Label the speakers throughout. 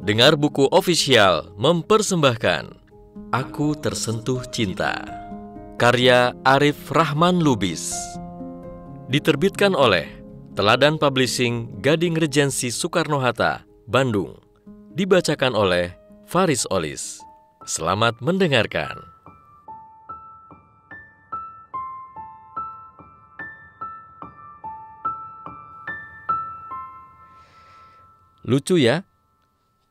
Speaker 1: Dengar Buku Official mempersembahkan Aku Tersentuh Cinta, karya Arif Rahman Lubis. Diterbitkan oleh Teladan Publishing, Gading Regensi Soekarno-Hatta, Bandung. Dibacakan oleh Faris Olis. Selamat mendengarkan. Lucu ya,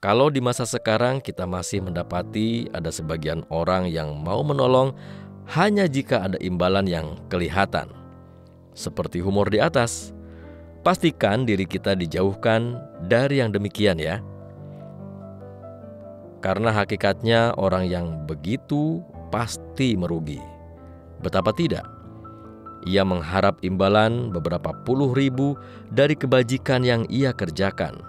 Speaker 1: kalau di masa sekarang kita masih mendapati ada sebagian orang yang mau menolong hanya jika ada imbalan yang kelihatan. Seperti humor di atas, pastikan diri kita dijauhkan dari yang demikian ya. Karena hakikatnya orang yang begitu pasti merugi. Betapa tidak? Ia mengharap imbalan beberapa puluh ribu dari kebajikan yang ia kerjakan,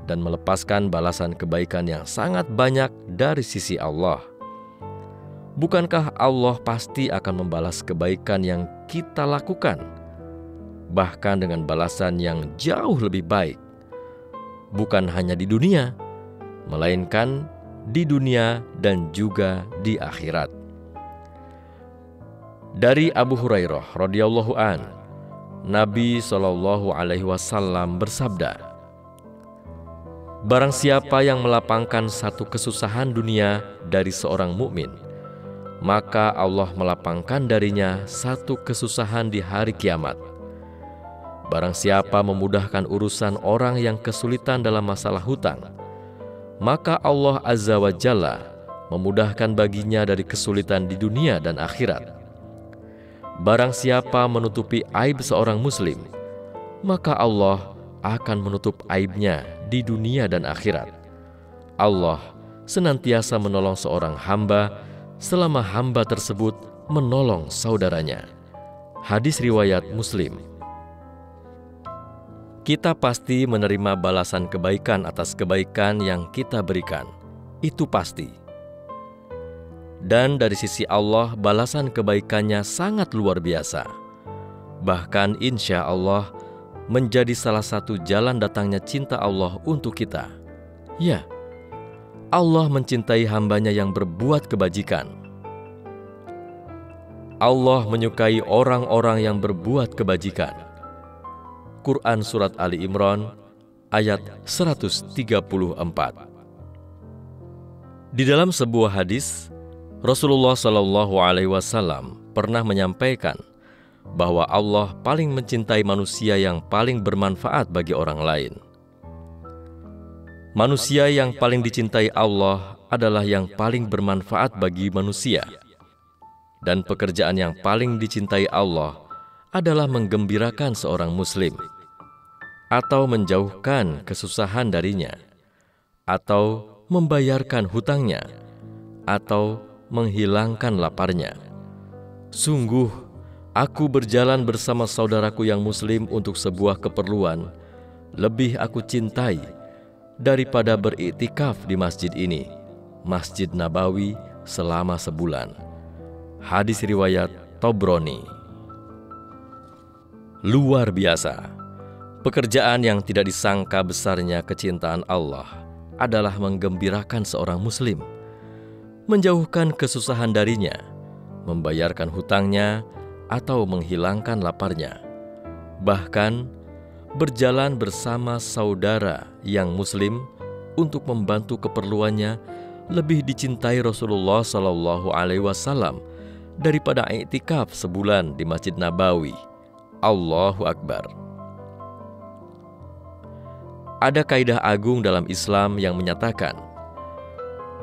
Speaker 1: dan melepaskan balasan kebaikan yang sangat banyak dari sisi Allah. Bukankah Allah pasti akan membalas kebaikan yang kita lakukan, bahkan dengan balasan yang jauh lebih baik, bukan hanya di dunia, melainkan di dunia dan juga di akhirat. Dari Abu Hurairah radhiyallahu an, Nabi SAW bersabda, "Barang siapa yang melapangkan satu kesusahan dunia dari seorang mukmin, maka Allah melapangkan darinya satu kesusahan di hari kiamat. Barang siapa memudahkan urusan orang yang kesulitan dalam masalah hutang, maka Allah Azza wa Jalla memudahkan baginya dari kesulitan di dunia dan akhirat. Barang siapa menutupi aib seorang muslim, maka Allah akan menutup aibnya di dunia dan akhirat. Allah senantiasa menolong seorang hamba selama hamba tersebut menolong saudaranya." Hadis riwayat Muslim. Kita pasti menerima balasan kebaikan atas kebaikan yang kita berikan. Itu pasti. Dan dari sisi Allah, balasan kebaikannya sangat luar biasa. Bahkan insya Allah menjadi salah satu jalan datangnya cinta Allah untuk kita. Ya, Allah mencintai hambanya yang berbuat kebajikan. Allah menyukai orang-orang yang berbuat kebajikan. Quran Surat Ali Imran ayat 134. Di dalam sebuah hadis, Rasulullah SAW pernah menyampaikan bahwa Allah paling mencintai manusia yang paling bermanfaat bagi orang lain. Manusia yang paling dicintai Allah adalah yang paling bermanfaat bagi manusia. Dan pekerjaan yang paling dicintai Allah adalah menggembirakan seorang muslim, atau menjauhkan kesusahan darinya, atau membayarkan hutangnya, atau menghilangkan laparnya. Sungguh, aku berjalan bersama saudaraku yang muslim untuk sebuah keperluan, lebih aku cintai daripada beriktikaf di masjid ini, Masjid Nabawi, selama sebulan. Hadis riwayat Tabrani. Luar biasa. Pekerjaan yang tidak disangka besarnya kecintaan Allah adalah menggembirakan seorang muslim, menjauhkan kesusahan darinya, membayarkan hutangnya, atau menghilangkan laparnya. Bahkan berjalan bersama saudara yang muslim untuk membantu keperluannya lebih dicintai Rasulullah SAW daripada iktikaf sebulan di Masjid Nabawi. Allahu Akbar. Ada kaidah agung dalam Islam yang menyatakan,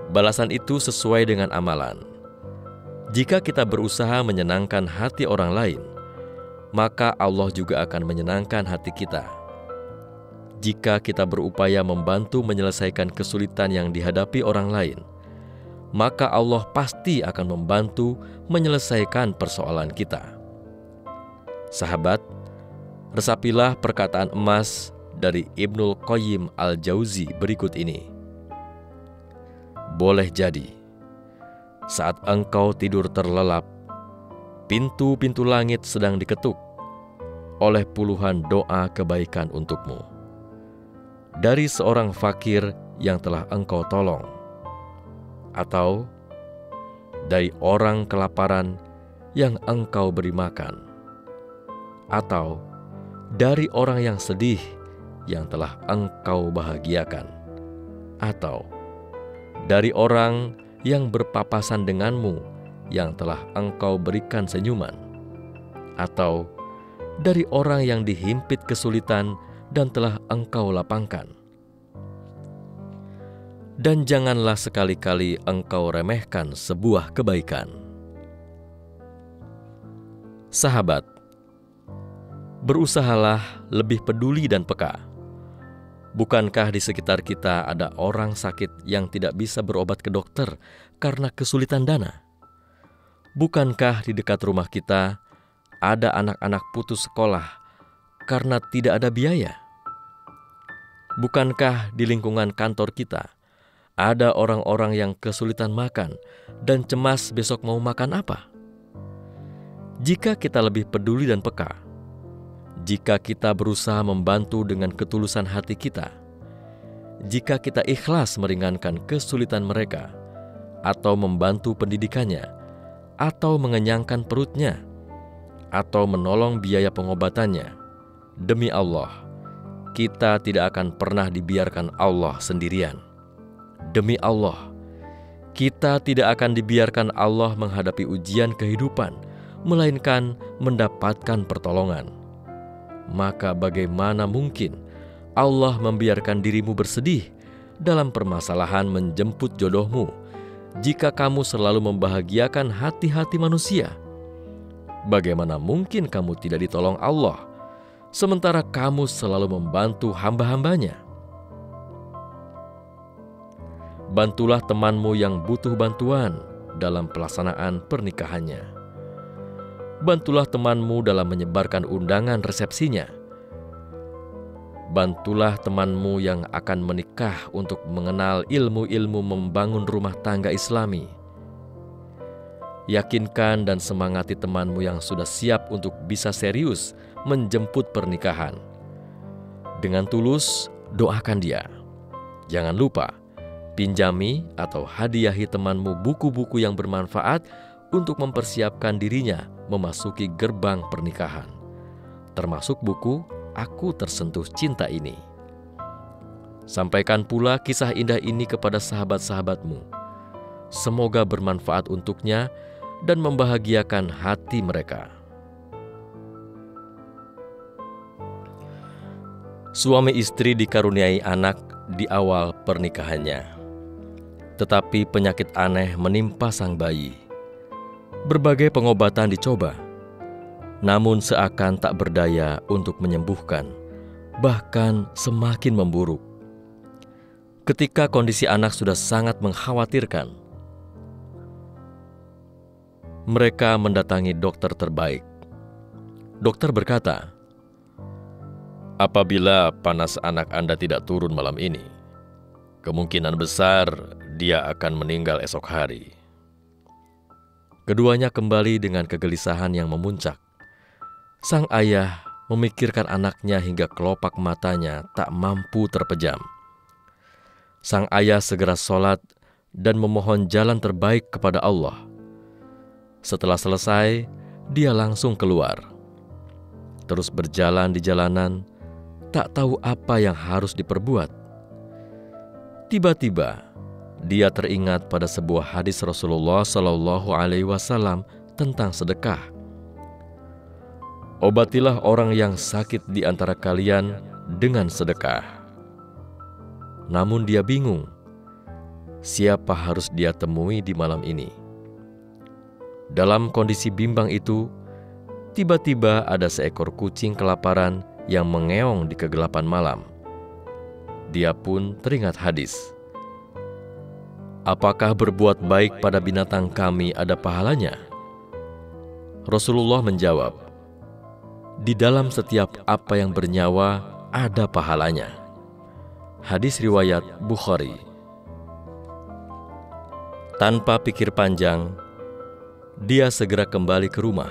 Speaker 1: balasan itu sesuai dengan amalan. Jika kita berusaha menyenangkan hati orang lain, maka Allah juga akan menyenangkan hati kita. Jika kita berupaya membantu menyelesaikan kesulitan yang dihadapi orang lain, maka Allah pasti akan membantu menyelesaikan persoalan kita. Sahabat, resapilah perkataan emas dari Ibnul Qayyim Al-Jauzi berikut ini. Boleh jadi, saat engkau tidur terlelap, pintu-pintu langit sedang diketuk oleh puluhan doa kebaikan untukmu. Dari seorang fakir yang telah engkau tolong, atau dari orang kelaparan yang engkau beri makan, atau dari orang yang sedih yang telah engkau bahagiakan, atau dari orang yang berpapasan denganmu yang telah engkau berikan senyuman, atau dari orang yang dihimpit kesulitan dan telah engkau lapangkan. Dan janganlah sekali-kali engkau remehkan sebuah kebaikan. Sahabat, berusahalah lebih peduli dan peka. Bukankah di sekitar kita ada orang sakit yang tidak bisa berobat ke dokter karena kesulitan dana? Bukankah di dekat rumah kita ada anak-anak putus sekolah karena tidak ada biaya? Bukankah di lingkungan kantor kita ada orang-orang yang kesulitan makan dan cemas besok mau makan apa? Jika kita lebih peduli dan peka, jika kita berusaha membantu dengan ketulusan hati kita, jika kita ikhlas meringankan kesulitan mereka, atau membantu pendidikannya, atau mengenyangkan perutnya, atau menolong biaya pengobatannya, demi Allah, kita tidak akan pernah dibiarkan Allah sendirian. Demi Allah, kita tidak akan dibiarkan Allah menghadapi ujian kehidupan, melainkan mendapatkan pertolongan. Maka bagaimana mungkin Allah membiarkan dirimu bersedih dalam permasalahan menjemput jodohmu jika kamu selalu membahagiakan hati-hati manusia? Bagaimana mungkin kamu tidak ditolong Allah sementara kamu selalu membantu hamba-hambanya? Bantulah temanmu yang butuh bantuan dalam pelaksanaan pernikahannya. Bantulah temanmu dalam menyebarkan undangan resepsinya. Bantulah temanmu yang akan menikah untuk mengenal ilmu-ilmu membangun rumah tangga Islami. Yakinkan dan semangati temanmu yang sudah siap untuk bisa serius menjemput pernikahan. Dengan tulus, doakan dia. Jangan lupa, pinjami atau hadiahi temanmu buku-buku yang bermanfaat untuk mempersiapkan dirinya memasuki gerbang pernikahan, termasuk buku Aku Tersentuh Cinta ini. Sampaikan pula kisah indah ini kepada sahabat-sahabatmu. Semoga bermanfaat untuknya dan membahagiakan hati mereka. Suami istri dikaruniai anak di awal pernikahannya, tetapi penyakit aneh menimpa sang bayi. Berbagai pengobatan dicoba, namun seakan tak berdaya untuk menyembuhkan, bahkan semakin memburuk. Ketika kondisi anak sudah sangat mengkhawatirkan, mereka mendatangi dokter terbaik. Dokter berkata, "Apabila panas anak Anda tidak turun malam ini, kemungkinan besar dia akan meninggal esok hari." Keduanya kembali dengan kegelisahan yang memuncak. Sang ayah memikirkan anaknya hingga kelopak matanya tak mampu terpejam. Sang ayah segera sholat dan memohon jalan terbaik kepada Allah. Setelah selesai, dia langsung keluar. Terus berjalan di jalanan, tak tahu apa yang harus diperbuat. Tiba-tiba, dia teringat pada sebuah hadis Rasulullah SAW tentang sedekah. Obatilah orang yang sakit di antara kalian dengan sedekah. Namun dia bingung, siapa harus dia temui di malam ini? Dalam kondisi bimbang itu, tiba-tiba ada seekor kucing kelaparan yang mengeong di kegelapan malam. Dia pun teringat hadis, "Apakah berbuat baik pada binatang kami ada pahalanya?" Rasulullah menjawab, "Di dalam setiap apa yang bernyawa ada pahalanya." Hadis riwayat Bukhari. Tanpa pikir panjang, dia segera kembali ke rumah,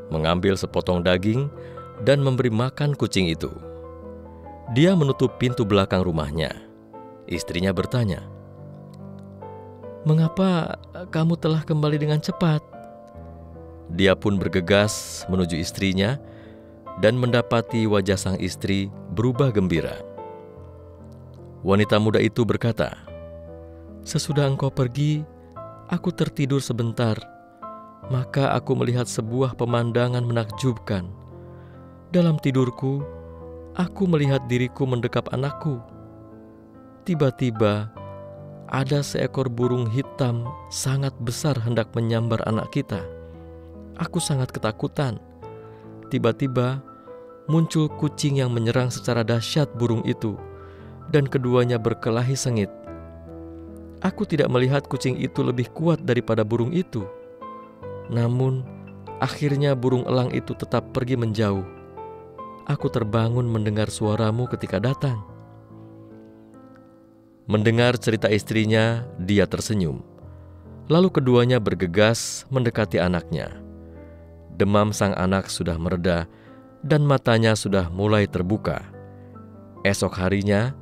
Speaker 1: mengambil sepotong daging dan memberi makan kucing itu. Dia menutup pintu belakang rumahnya. Istrinya bertanya, "Mengapa kamu telah kembali dengan cepat?" Dia pun bergegas menuju istrinya dan mendapati wajah sang istri berubah gembira. Wanita muda itu berkata, "Sesudah engkau pergi, aku tertidur sebentar. Maka aku melihat sebuah pemandangan menakjubkan. Dalam tidurku, aku melihat diriku mendekap anakku. Tiba-tiba, ada seekor burung hitam sangat besar hendak menyambar anak kita. Aku sangat ketakutan. Tiba-tiba, muncul kucing yang menyerang secara dahsyat burung itu, dan keduanya berkelahi sengit. Aku tidak melihat kucing itu lebih kuat daripada burung itu. Namun, akhirnya burung elang itu tetap pergi menjauh. Aku terbangun mendengar suaramu ketika datang." Mendengar cerita istrinya, dia tersenyum. Lalu keduanya bergegas mendekati anaknya. Demam sang anak sudah mereda dan matanya sudah mulai terbuka. Esok harinya,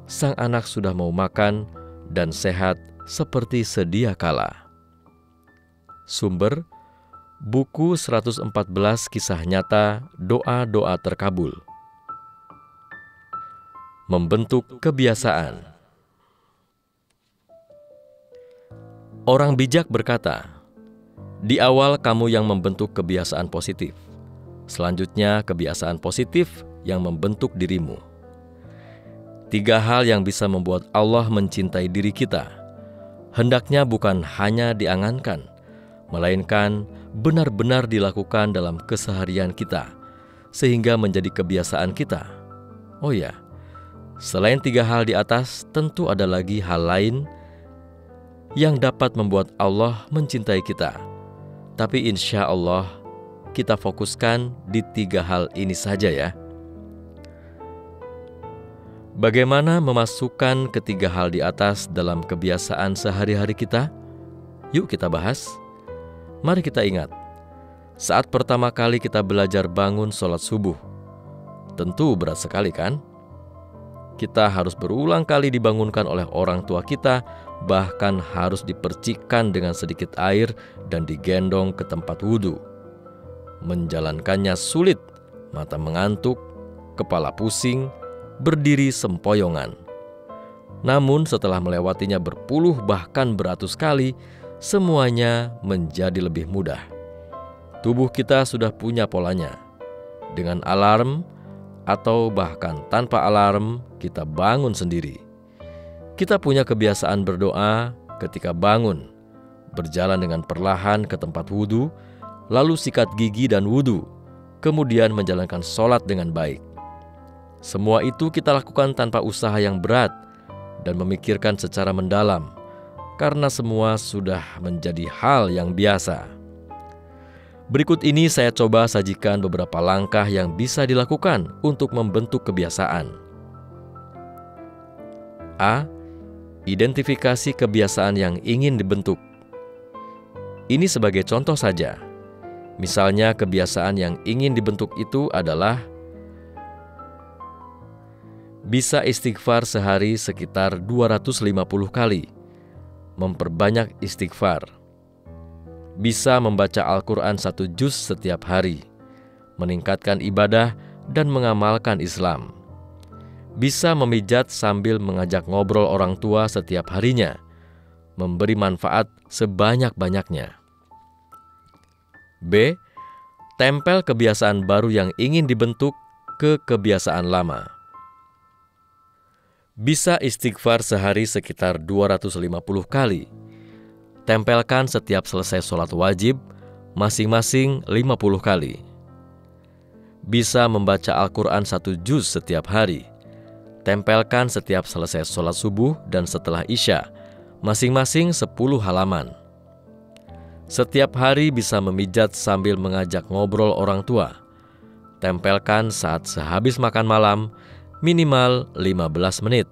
Speaker 1: sang anak sudah mau makan dan sehat seperti sedia kala. Sumber: buku 114 Kisah Nyata Doa-Doa Terkabul. Membentuk kebiasaan. Orang bijak berkata, "Di awal kamu yang membentuk kebiasaan positif. Selanjutnya kebiasaan positif yang membentuk dirimu." 3 hal yang bisa membuat Allah mencintai diri kita, hendaknya bukan hanya diangankan, melainkan benar-benar dilakukan dalam keseharian kita, sehingga menjadi kebiasaan kita. Oh ya, selain 3 hal di atas, tentu ada lagi hal lain yang dapat membuat Allah mencintai kita. Tapi insya Allah, kita fokuskan di 3 hal ini saja ya. Bagaimana memasukkan ketiga hal di atas dalam kebiasaan sehari-hari kita? Yuk kita bahas. Mari kita ingat, saat pertama kali kita belajar bangun sholat subuh, tentu berat sekali kan? Kita harus berulang kali dibangunkan oleh orang tua kita, bahkan harus dipercikkan dengan sedikit air dan digendong ke tempat wudhu. Menjalankannya sulit, mata mengantuk, kepala pusing, berdiri sempoyongan. Namun setelah melewatinya berpuluh bahkan beratus kali, semuanya menjadi lebih mudah. Tubuh kita sudah punya polanya. Dengan alarm atau bahkan tanpa alarm, kita bangun sendiri. Kita punya kebiasaan berdoa ketika bangun, berjalan dengan perlahan ke tempat wudhu, lalu sikat gigi dan wudhu, kemudian menjalankan sholat dengan baik. Semua itu kita lakukan tanpa usaha yang berat dan memikirkan secara mendalam, karena semua sudah menjadi hal yang biasa. Berikut ini saya coba sajikan beberapa langkah yang bisa dilakukan untuk membentuk kebiasaan. A. Identifikasi kebiasaan yang ingin dibentuk. Ini sebagai contoh saja. Misalnya kebiasaan yang ingin dibentuk itu adalah bisa istighfar sehari sekitar 250 kali, memperbanyak istighfar. Bisa membaca Al-Quran 1 juz setiap hari, meningkatkan ibadah dan mengamalkan Islam. Bisa memijat sambil mengajak ngobrol orang tua setiap harinya, memberi manfaat sebanyak-banyaknya. B. Tempel kebiasaan baru yang ingin dibentuk ke kebiasaan lama. Bisa istighfar sehari sekitar 250 kali. Tempelkan setiap selesai sholat wajib, masing-masing 50 kali. Bisa membaca Al-Quran 1 juz setiap hari. Tempelkan setiap selesai sholat subuh dan setelah isya, masing-masing 10 halaman. Setiap hari bisa memijat sambil mengajak ngobrol orang tua. Tempelkan saat sehabis makan malam, minimal 15 menit.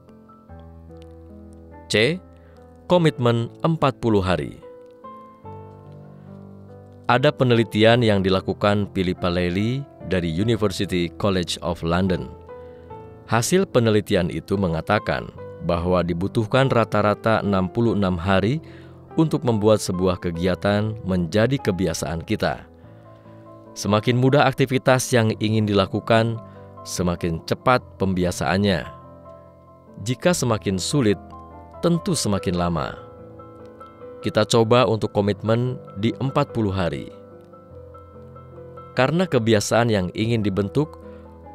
Speaker 1: C. Komitmen 40 hari. Ada penelitian yang dilakukan Philippa Lely dari University College of London. Hasil penelitian itu mengatakan bahwa dibutuhkan rata-rata 66 hari untuk membuat sebuah kegiatan menjadi kebiasaan kita. Semakin mudah aktivitas yang ingin dilakukan, semakin cepat pembiasaannya. Jika semakin sulit, tentu semakin lama. Kita coba untuk komitmen di 40 hari. Karena kebiasaan yang ingin dibentuk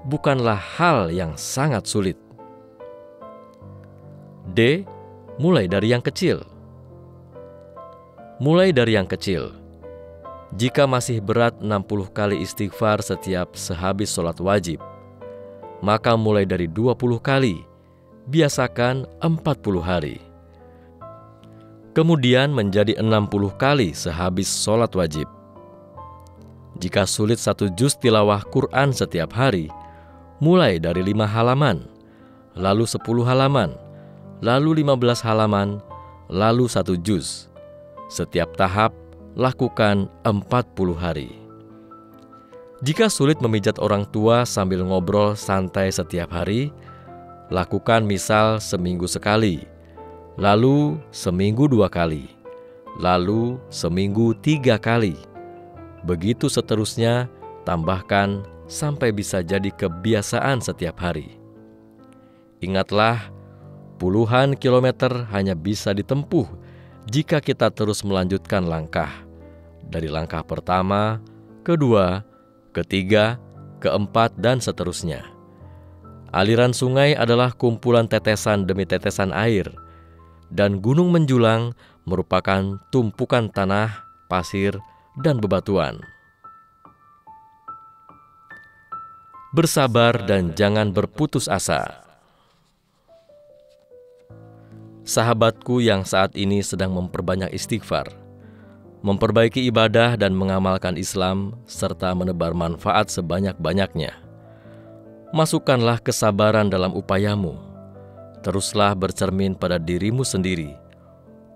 Speaker 1: bukanlah hal yang sangat sulit. D. Mulai dari yang kecil. Mulai dari yang kecil. Jika masih berat 60 kali istighfar setiap sehabis sholat wajib, maka mulai dari 20 kali, biasakan 40 hari. Kemudian menjadi 60 kali sehabis sholat wajib. Jika sulit 1 juz tilawah Quran setiap hari, mulai dari 5 halaman, lalu 10 halaman, lalu 15 halaman, lalu 1 juz. Setiap tahap, lakukan 40 hari. Jika sulit memijat orang tua sambil ngobrol santai setiap hari, lakukan misal seminggu sekali, lalu seminggu 2 kali, lalu seminggu 3 kali. Begitu seterusnya, tambahkan sampai bisa jadi kebiasaan setiap hari. Ingatlah, puluhan kilometer hanya bisa ditempuh jika kita terus melanjutkan langkah. Dari langkah pertama, kedua, ketiga, keempat, dan seterusnya. Aliran sungai adalah kumpulan tetesan demi tetesan air, dan gunung menjulang merupakan tumpukan tanah, pasir, dan bebatuan. Bersabar dan jangan berputus asa. Sahabatku yang saat ini sedang memperbanyak istighfar, memperbaiki ibadah dan mengamalkan Islam, serta menebar manfaat sebanyak-banyaknya. Masukkanlah kesabaran dalam upayamu. Teruslah bercermin pada dirimu sendiri.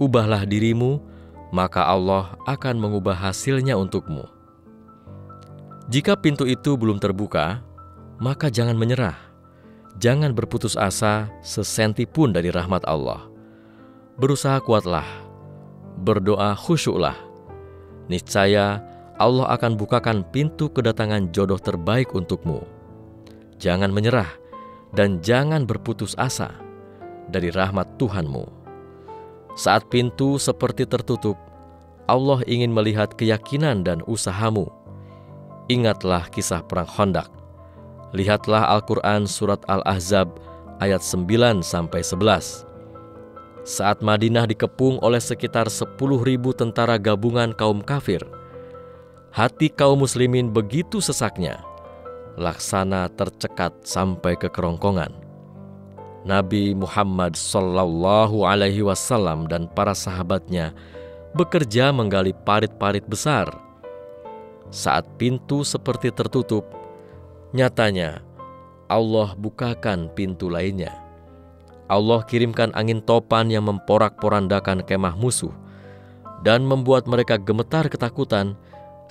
Speaker 1: Ubahlah dirimu, maka Allah akan mengubah hasilnya untukmu. Jika pintu itu belum terbuka, maka jangan menyerah. Jangan berputus asa sesenti pun dari rahmat Allah. Berusaha kuatlah, berdoa khusyuklah. Niscaya Allah akan bukakan pintu kedatangan jodoh terbaik untukmu. Jangan menyerah dan jangan berputus asa dari rahmat Tuhanmu. Saat pintu seperti tertutup, Allah ingin melihat keyakinan dan usahamu. Ingatlah kisah perang Khandaq. Lihatlah Al-Quran surat Al-Ahzab ayat 9-11. Saat Madinah dikepung oleh sekitar 10.000 tentara gabungan kaum kafir, hati kaum muslimin begitu sesaknya, laksana tercekat sampai ke kerongkongan. Nabi Muhammad SAW dan para sahabatnya bekerja menggali parit-parit besar. Saat pintu seperti tertutup, nyatanya Allah bukakan pintu lainnya. Allah kirimkan angin topan yang memporak-porandakan kemah musuh dan membuat mereka gemetar ketakutan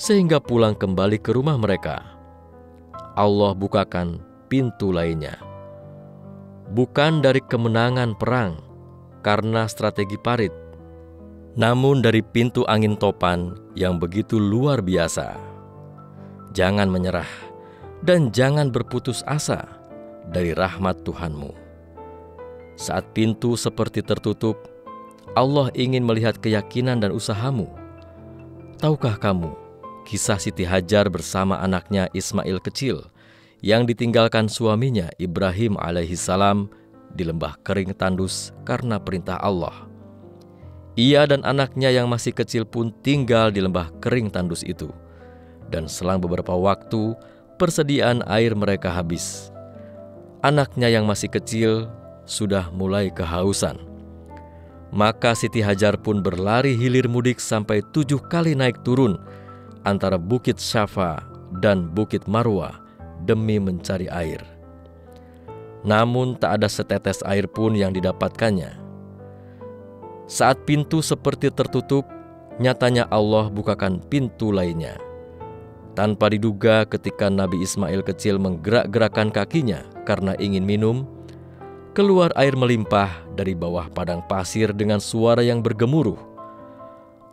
Speaker 1: sehingga pulang kembali ke rumah mereka. Allah bukakan pintu lainnya. Bukan dari kemenangan perang karena strategi parit, namun dari pintu angin topan yang begitu luar biasa. Jangan menyerah dan jangan berputus asa dari rahmat Tuhanmu. Saat pintu seperti tertutup, Allah ingin melihat keyakinan dan usahamu. Tahukah kamu kisah Siti Hajar bersama anaknya Ismail kecil yang ditinggalkan suaminya Ibrahim alaihissalam di lembah kering tandus karena perintah Allah? Ia dan anaknya yang masih kecil pun tinggal di lembah kering tandus itu, dan selang beberapa waktu persediaan air mereka habis. Anaknya yang masih kecil sudah mulai kehausan. Maka Siti Hajar pun berlari hilir mudik sampai 7 kali naik turun antara Bukit Syafa dan Bukit Marwa demi mencari air. Namun tak ada setetes air pun yang didapatkannya. Saat pintu seperti tertutup, nyatanya Allah bukakan pintu lainnya. Tanpa diduga ketika Nabi Ismail kecil menggerak-gerakkan kakinya karena ingin minum, keluar air melimpah dari bawah padang pasir dengan suara yang bergemuruh.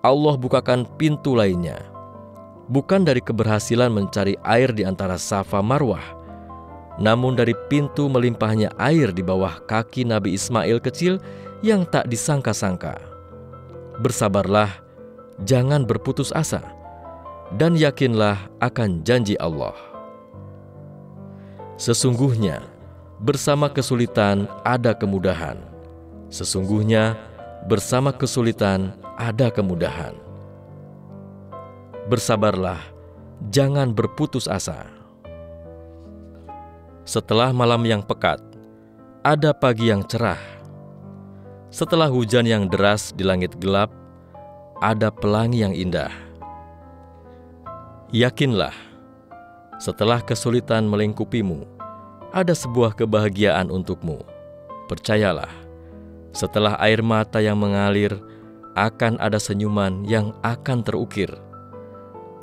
Speaker 1: Allah bukakan pintu lainnya, bukan dari keberhasilan mencari air di antara Safa Marwah, namun dari pintu melimpahnya air di bawah kaki Nabi Ismail kecil yang tak disangka-sangka. Bersabarlah, jangan berputus asa, dan yakinlah akan janji Allah. Sesungguhnya, bersama kesulitan ada kemudahan. Sesungguhnya, bersama kesulitan ada kemudahan. Bersabarlah, jangan berputus asa. Setelah malam yang pekat, ada pagi yang cerah. Setelah hujan yang deras di langit gelap, ada pelangi yang indah. Yakinlah, setelah kesulitan melingkupimu, ada sebuah kebahagiaan untukmu. Percayalah, setelah air mata yang mengalir, akan ada senyuman yang akan terukir.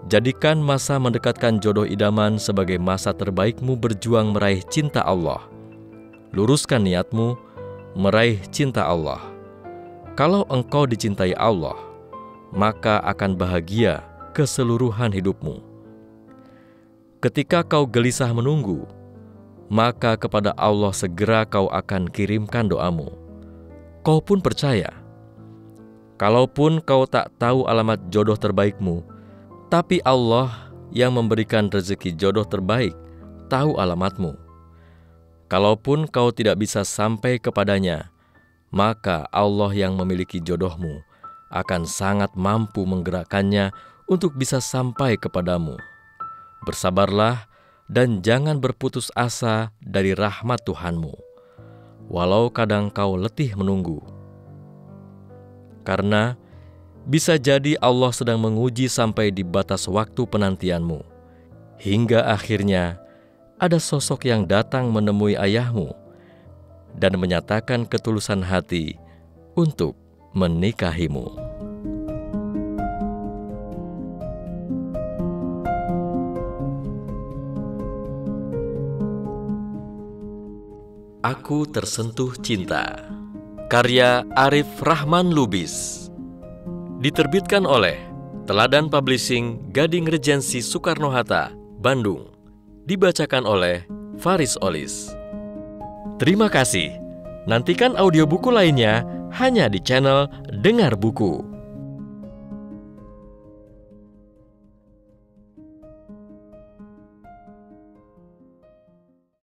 Speaker 1: Jadikan masa mendekatkan jodoh idaman sebagai masa terbaikmu berjuang meraih cinta Allah. Luruskan niatmu meraih cinta Allah. Kalau engkau dicintai Allah, maka akan bahagia keseluruhan hidupmu. Ketika kau gelisah menunggu, maka kepada Allah segera kau akan kirimkan doamu. Kau pun percaya, kalaupun kau tak tahu alamat jodoh terbaikmu, tapi Allah yang memberikan rezeki jodoh terbaik tahu alamatmu. Kalaupun kau tidak bisa sampai kepadanya, maka Allah yang memiliki jodohmu akan sangat mampu menggerakkannya untuk bisa sampai kepadamu. Bersabarlah dan jangan berputus asa dari rahmat Tuhanmu, walau kadang kau letih menunggu. Karena bisa jadi Allah sedang menguji sampai di batas waktu penantianmu, hingga akhirnya ada sosok yang datang menemui ayahmu dan menyatakan ketulusan hati untuk menikahimu. Aku Tersentuh Cinta, karya Arif Rahman Lubis, diterbitkan oleh Teladan Publishing, Gading Regensi Soekarno-Hatta, Bandung. Dibacakan oleh Faris Olis. Terima kasih. Nantikan audiobuku lainnya hanya di channel Dengar Buku.